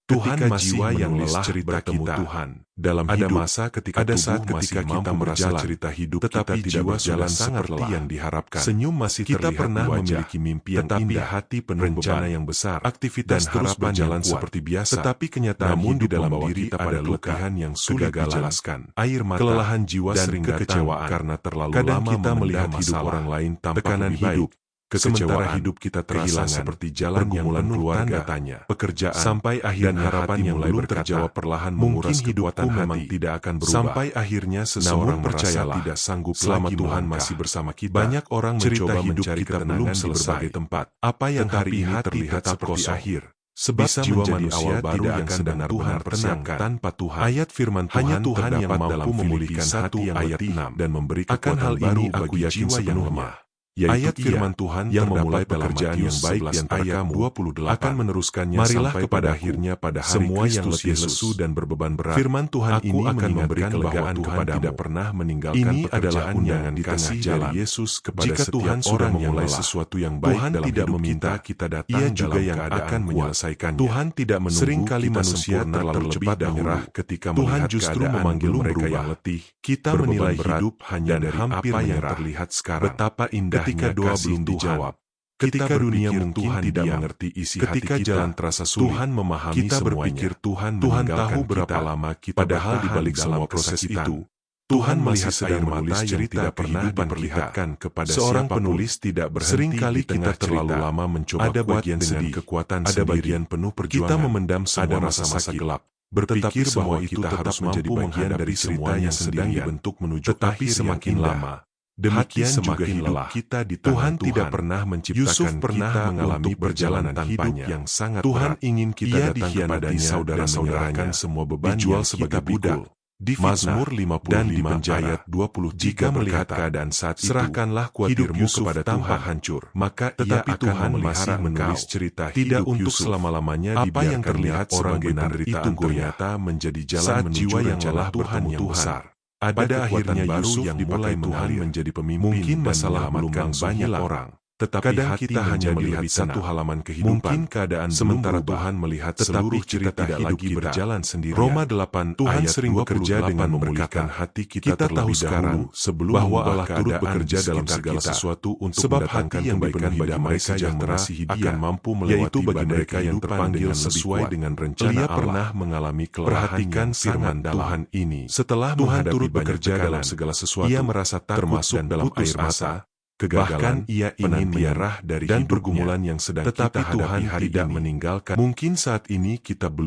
Tuhan masih menulis cerita kita. Tuhan dalam ada hidup, masa ketika ada saat ketika kita merasa cerita hidup tetapi kita tidak berjalan seperti yang diharapkan. Senyum masih kita pernah memiliki mimpi yang indah, hati penuh rencana yang besar, aktivitas dan harapan berjalan seperti biasa. Tetapi kenyataan namun di dalam diri kita ada keletihan yang sulit dijelaskan. Air mata, kelelahan jiwa sering kekecewaan karena terlalu lama kita melihat hidup orang lain tanpa tekanan hidup. Sementara hidup kita terasa seperti jalan yang penuh keluarga, tanya, pekerjaan, sampai akhirnya harapan yang belum terjawab perlahan menguras kekuatan memang tidak akan berubah. Sampai akhirnya seseorang merasa tidak sanggup selama Tuhan masih bersama kita. Banyak orang mencoba mencari ketenangan di berbagai tempat. Apa yang hari ini terlihat seperti akhir. Sebab jiwa manusia tidak akan benar-benar tenang tanpa Tuhan. Ayat firman Tuhan hanya Tuhan yang mampu memulihkan hati ayat 6 dan memberi kekuatan baru bagi jiwa yang lemah. Ayat firman Tuhan yang memulai pekerjaan yang baik di antara kamu akan meneruskannya sampai kepada akhirnya pada hari semua yang letih lesu dan berbeban berat. Firman Tuhan ini akan memberi kelegaan kepada tidak pernah meninggalkan ini adalah undangan di tengah jalan Yesus kepada jika Tuhan sudah memulai sesuatu yang baik Tuhan dalam tidak meminta kita datang ia juga yang akan menyelesaikannya. Tuhan tidak menunggu seringkali manusia terlalu cepat menyerah ketika Tuhan justru memanggil mereka yang letih. Kita menilai hidup hanya dari apa yang terlihat sekarang. Betapa indah ketika doa belum dijawab, ketika dunia mungkin tidak mengerti isi hati kita, jalan terasa sulit, Tuhan memahami kita berpikir Tuhan tahu berapa lama kita padahal di balik semua proses itu, Tuhan melihat air mata yang tidak pernah diperlihatkan kepada seorang penulis tidak berhenti. Seringkali kita terlalu lama mencoba ada bagian dengan kekuatan ada bagian penuh perjuangan, kita memendam semua masa-masa gelap. Berpikir bahwa kita harus menjadi bagian dari cerita yang sedang dibentuk menuju tetapi semakin lama. Demikian semakin lelah kita di Tuhan tidak pernah menciptakan Yusuf pernah kita mengalami perjalanan hidup yang sangat Tuhan berat. Ingin kita datang kepadanya saudara-saudaranya semua beban dijual sebagai budak. Di Mazmur 55 dan di ayat 20 jika melihat keadaan saat itu serahkanlah kuatirmu kepada Tuhan hancur maka tetapi Tuhan masih menulis cerita tidak hidup untuk selama-lamanya apa yang terlihat orang benar itu ternyata menjadi jalan menuju yang lelah Tuhan yang besar. Pada akhirnya Yusuf yang mulai menjadi pemimpin mungkin masalah belum banyak orang. Tetapi kadang kita hanya melihat satu halaman kehidupan. Mungkin keadaan sementara Tuhan melihat seluruh cerita hidup kita berjalan sendirian. Roma 8 Tuhan sering bekerja dengan memulihkan hati kita tahu sekarang sebelum bahwa Allah turut bekerja dalam segala sesuatu untuk mendatangkan kebaikan bagi mereka yang masih akan mampu melewati bagi mereka yang terpanggil sesuai dengan rencana Allah. Pernah mengalami kelelahan perhatikan firman Tuhan ini. Setelah Tuhan turut bekerja dalam segala sesuatu, ia merasa takut dan dalam air mata. Kegagalan ia ingin menyerah dari dan pergumulan yang sedang tetapi Tuhan tidak meninggalkan. Mungkin saat ini kita belum